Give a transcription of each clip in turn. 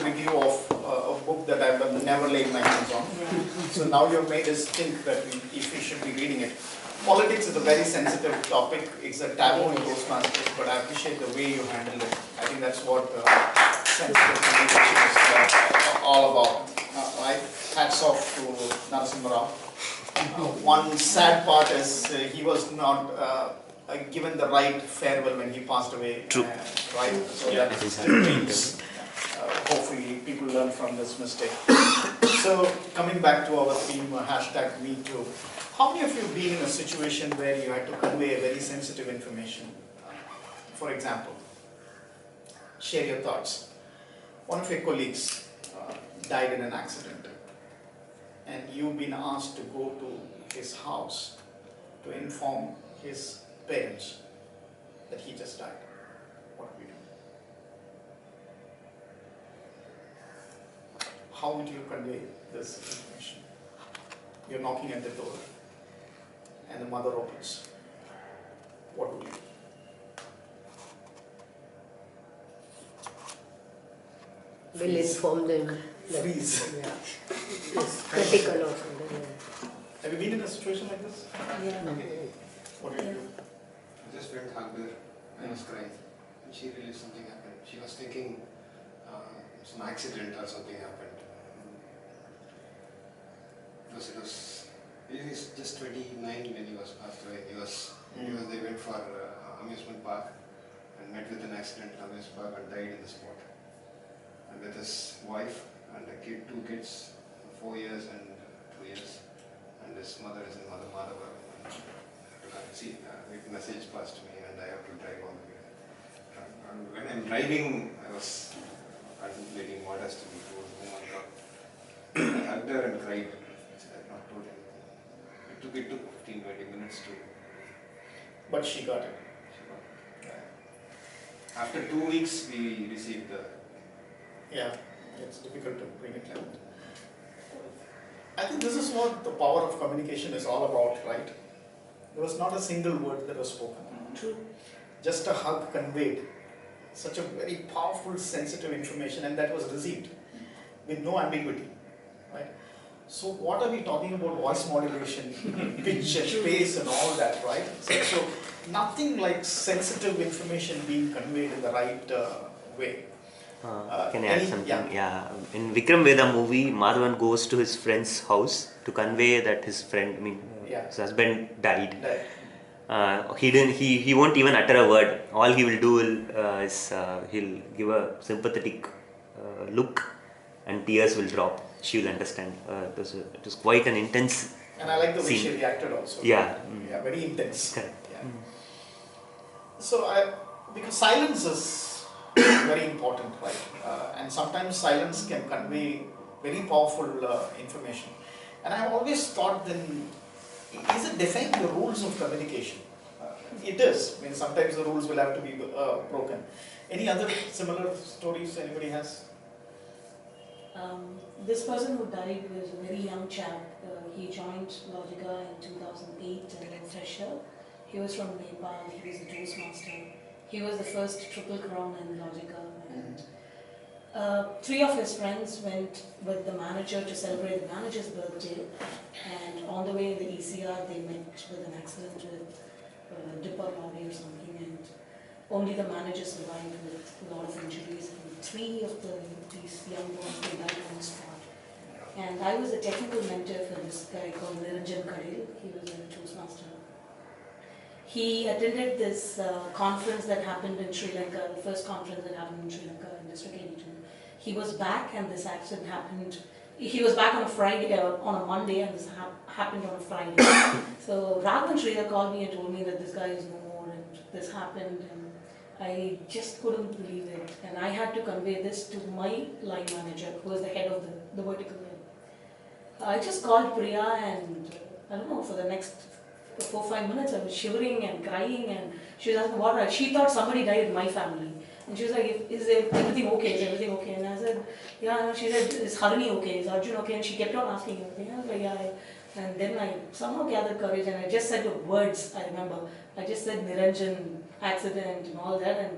review of a book that I've never laid my hands on. So now you've made us think that if we should be reading it. Politics is a very sensitive topic. It's a taboo in Toastmasters, but I appreciate the way you handled it. I think that's what sensitive communication is all about. Right? Hats off to Narasimha Rao. One sad part is he was not given the right farewell when he passed away. True. Right? So that means hopefully people learn from this mistake. So coming back to our theme, hashtag #MeToo. How many of you have been in a situation where you had to convey very sensitive information? For example, share your thoughts. One of your colleagues died in an accident, and you've been asked to go to his house to inform his parents that he just died. What would you do? How would you convey this information? You're knocking at the door, and the mother opens. What would you do? Will inform them. Freeze. Yeah. It's critical or something. Yeah. Have you been in a situation like this? Yeah. Okay. What did you do? I just went hugged her. I was crying. And she realized something happened. She was thinking some accident or something happened. He was just 29 when he was passed away. They went for amusement park and met with an accident in amusement park and died in the spot. And with his wife and a kid, 2 kids, 4 years and 2 years. And his mother is in Madhava. See, the message passed to me and I have to drive all the way. And when I'm driving, I was contemplating what has to be told. Oh my God. I hugged her and cried. I had not told anything. It took 15-20 minutes to... But she got it. After 2 weeks, we received the... Yeah, it's difficult to bring it down. I think this is what the power of communication is all about, right? There was not a single word that was spoken. True. Just a hug conveyed such a very powerful, sensitive information, and that was received with no ambiguity, right? So what are we talking about? Voice modulation, pitch and pace and all that, right? So nothing like sensitive information being conveyed in the right way. Can I add something? Yeah. In Vikram Vedha movie, Madhavan goes to his friend's house to convey that his friend, his husband died. He won't even utter a word. All he will do is he'll give a sympathetic look, and tears will drop. She will understand. It was quite an intense. And I like the way scene. she reacted also. Yeah. Yeah, very intense. Correct. Yeah. So because silence is very important, right? And sometimes silence can convey very powerful information. And I've always thought then, is it defying the rules of communication? It is. I mean, sometimes the rules will have to be broken. Any other similar stories anybody has? This person who died was a very young chap. He joined Logica in 2008 as a fresher. He was from Nepal. He was a Toastmaster. He was the first Triple Crown in Logica. And 3 of his friends went with the manager to celebrate the manager's birthday. And on the way in the ECR, they met with an accident with a dipper lorry or something. And only the manager survived with a lot of injuries. And 3 of these young boys, they died on the spot. And I was a technical mentor for this guy called Niranjan Kadil. He was a Toastmaster. He attended this conference that happened in Sri Lanka, the first conference that happened in Sri Lanka in District 82. He was back and this accident happened. He was back on a Friday, on a Monday, and this happened on a Friday. So Raghavan Sridhar called me and told me that this guy is no more and this happened, and I just couldn't believe it. And I had to convey this to my line manager, who was the head of the vertical head. I just called Priya, and I don't know, for the next 4-5 minutes I was shivering and crying, and she was asking what. She thought somebody died in my family, and she was like, "Is everything okay? Is everything okay?" And I said, "Yeah." No. She said, "Is Harini okay? Is Arjun okay?" And she kept on asking everything. I was like, "Yeah." And then I somehow gathered courage, and I just said the words. I remember I just said Niranjan accident and all that, and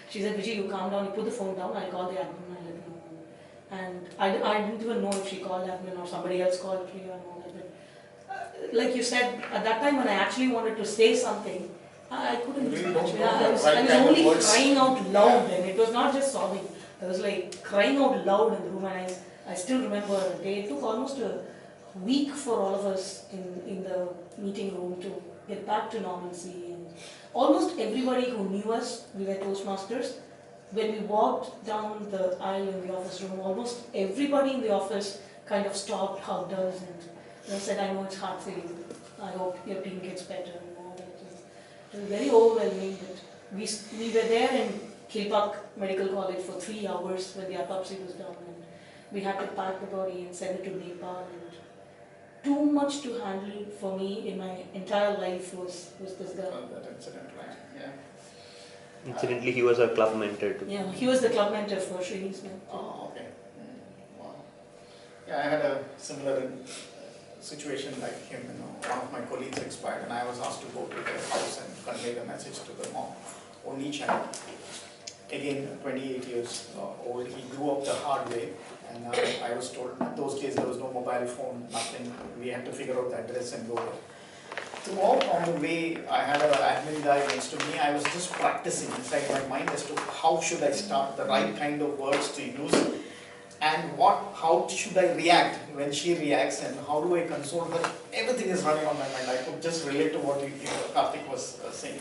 she said, "Vijay, you calm down. You put the phone down. I'll call the admin and let them know." I didn't even know if she called admin or somebody else called Priya and all that. But like you said, at that time when I actually wanted to say something, I couldn't. You really don't Actually, know I the was, right I was kind of only words. crying out loud, and it was not just sobbing. I was like crying out loud in the room, and I still remember it took almost a week for all of us in the meeting room to get back to normalcy. And almost everybody who knew us, we were Toastmasters. When we walked down the aisle in the office room, almost everybody in the office kind of stopped, hugged us, and said, "I know it's hard for you. I hope your team gets better," and all that. It was very overwhelming. But we were there in Kilpak Medical College for 3 hours when the autopsy was done, and we had to pack the body and send it to Nepal. And too much to handle for me in my entire life was this guy. That incident, right? Yeah. Incidentally, he was a club mentor too. Yeah, he was the club mentor for Srini Smith. Oh, okay. Wow. Yeah, I had a similar situation like him. One of my colleagues expired, and I was asked to go to their house and convey the message to the mom, only child. Again, 28 years old. He grew up the hard way, and I was told those days there was no mobile phone, nothing. We had to figure out the address and go there. Throughout on the way, I had an admin guy next to me. I was just practicing inside my mind as to how should I start, the right kind of words to use, and how should I react when she reacts, and how do I console her. Everything is running on my mind. I could just relate to what Karthik was saying.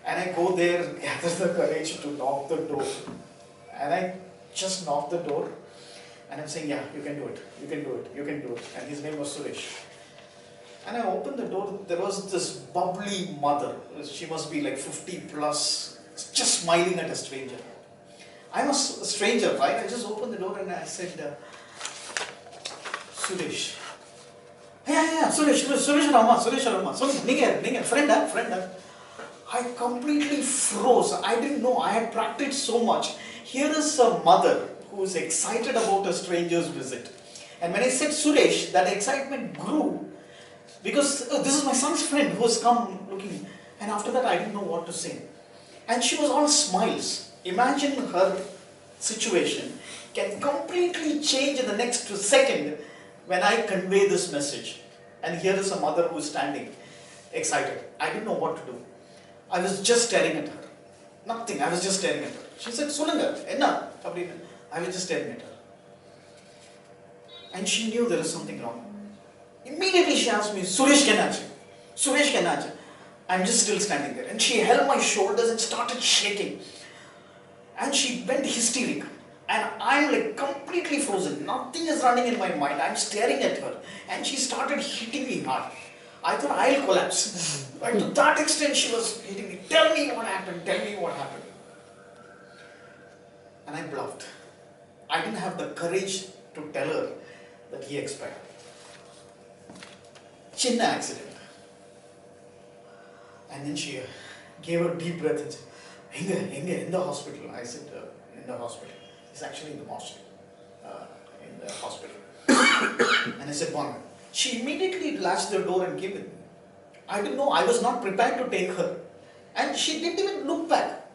And I go there, gather the courage to knock the door, and I just knock the door, and I'm saying, "Yeah, you can do it, you can do it, you can do it." And his name was Suresh. And I opened the door, there was this bubbly mother. She must be like 50 plus, just smiling at a stranger. I'm a stranger, right? I just opened the door and I said, "Suresh." Yeah, Suresh Rama. So, friend. I completely froze. I didn't know. I had practiced so much. Here is a mother who is excited about a stranger's visit. And when I said Suresh, that excitement grew. Because this is my son's friend who has come looking. And after that, I didn't know what to say. And she was all smiles. Imagine her situation can completely change in the next second when I convey this message. And here is a mother who is standing, excited. I didn't know what to do. I was just staring at her. Nothing, I was just staring at her. She said, "Solunga, enna?" I was just staring at her. And she knew there was something wrong. Immediately she asked me, Suresh Kenache. I'm just still standing there. And she held my shoulders and started shaking. And she went hysteric. And I'm like completely frozen. Nothing is running in my mind. I'm staring at her. And she started hitting me hard. I thought I'll collapse. But to that extent she was hitting me. Tell me what happened. And I bluffed. I didn't have the courage to tell her that he expired. Chinna accident. And then she gave a deep breath and said, in the hospital. I said, in the hospital. It's actually in the mortuary. In the hospital. And I said, "One." She immediately latched the door and gave it. I didn't know. I was not prepared to take her. And she didn't even look back.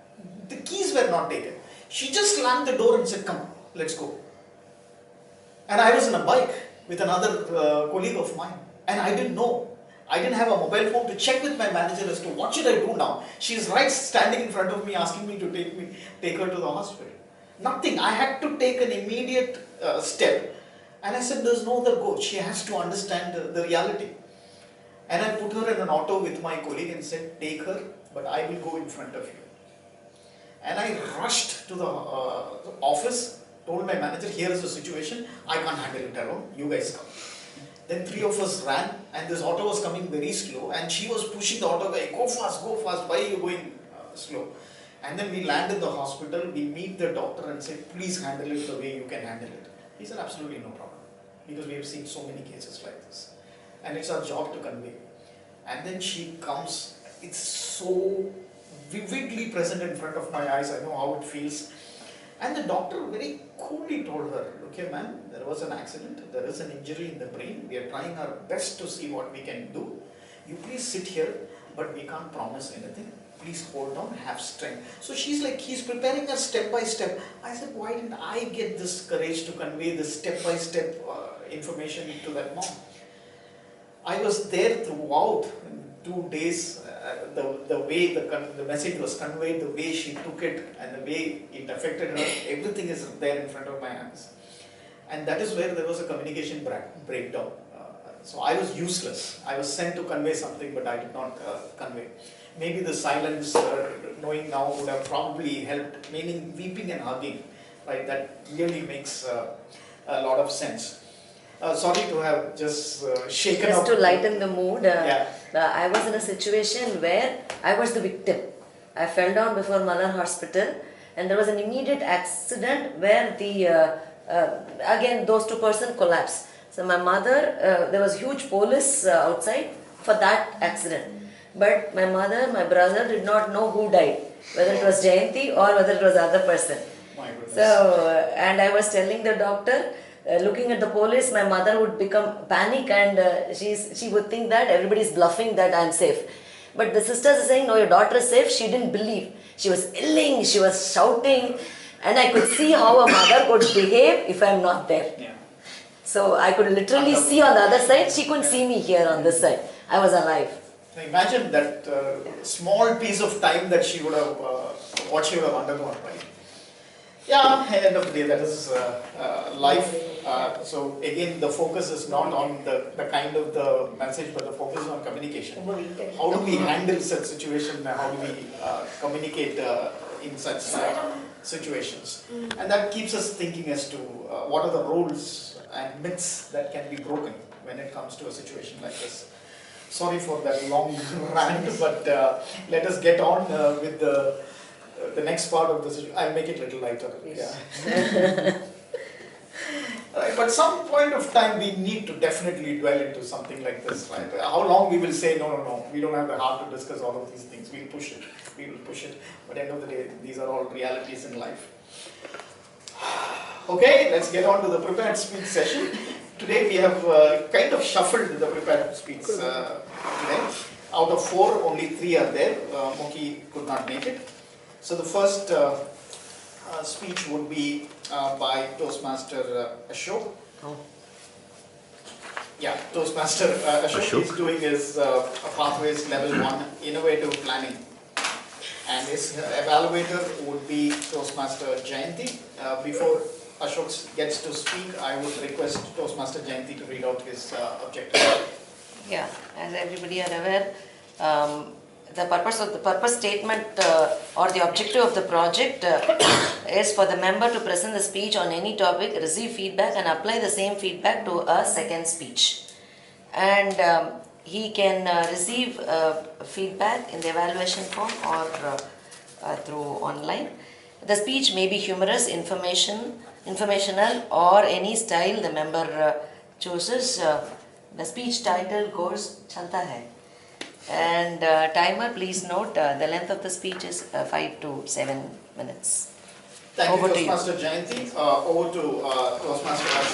The keys were not taken. She just slammed the door and said, "Come, let's go." And I was in a bike with another colleague of mine. And I didn't know. I didn't have a mobile phone to check with my manager as to what should I do now. She's right standing in front of me asking me to take her to the hospital. Nothing. I had to take an immediate step. And I said, "There's no other go. She has to understand the reality." And I put her in an auto with my colleague and said, "Take her, but I will go in front of you." And I rushed to the office, told my manager, "Here is the situation. I can't handle it alone. You guys come." Then 3 of us ran, and this auto was coming very slow, and she was pushing the auto guy, "Go fast, why are you going slow?" And then we land in the hospital, we meet the doctor and say, "Please handle it the way you can handle it." He said, "Absolutely no problem," because we have seen so many cases like this. And it's our job to convey. And then she comes, it's so vividly present in front of my eyes, I know how it feels. And the doctor very coolly told her, "Look here ma'am, there was an accident, there is an injury in the brain, we are trying our best to see what we can do. You please sit here, but we can't promise anything. please hold on, have strength. So she's like, he's preparing her step by step. I said, why didn't I get this courage to convey this step by step information to that mom? I was there throughout, 2 days, the way the message was conveyed, the way she took it and the way it affected her, everything is there in front of my eyes. And that is where there was a communication breakdown. So I was useless. I was sent to convey something, but I did not convey. Maybe the silence, knowing now, would have probably helped, meaning weeping and hugging, right? That really makes a lot of sense. Sorry to have just shaken Just up. to lighten the mood, Yeah. I was in a situation where I was the victim. I fell down before Malar Hospital, and there was an immediate accident where again those 2 persons collapsed. So my mother, there was huge police outside for that accident. But my mother, my brother did not know who died, whether it was Jayanti or whether it was the other person. My goodness. So, and I was telling the doctor, looking at the police, my mother would become panic, and she would think that everybody is bluffing that I am safe. But the sisters are saying, no, your daughter is safe. She didn't believe. She was yelling, she was shouting, and I could see how a mother could behave if I am not there. Yeah. So I could literally see on the other side, she couldn't see me here on this side. I was alive. Now imagine that small piece of time that she would have, what she would have undergone, right? Yeah, at the end of the day, that is life. So again, the focus is not on the kind of the message, but the focus is on communication. How do we handle such situation? How do we communicate in such situations? And that keeps us thinking as to what are the rules and myths that can be broken when it comes to a situation like this. Sorry for that long rant, but let us get on with the next part of this. I'll make it a little lighter. Yes. Yeah. Right, but some point of time we need to definitely dwell into something like this, right? How long we will say, no, we don't have the heart to discuss all of these things. We'll push it. We will push it. But at the end of the day, these are all realities in life. Okay, let's get on to the prepared speech session. Today we have kind of shuffled the prepared speech today. Out of 4, only 3 are there. Moki could not make it. So the first speech would be by Toastmaster Ashok. Oh. Yeah, Toastmaster Ashok is doing his Pathways Level 1 Innovative Planning. And his evaluator would be Toastmaster Jayanti. Before Ashok gets to speak, I would request Toastmaster Jayanti to read out his objective. Yeah, as everybody are aware, the purpose statement or the objective of the project is for the member to present the speech on any topic, receive feedback and apply the same feedback to a second speech. And he can receive feedback in the evaluation form or through online. The speech may be humorous, informational or any style the member chooses. The speech title goes Chanta Hai. And timer, please note the length of the speech is 5 to 7 minutes. Thank Over you, to you. Toastmaster Jayanti. Over to Toastmaster Ashok.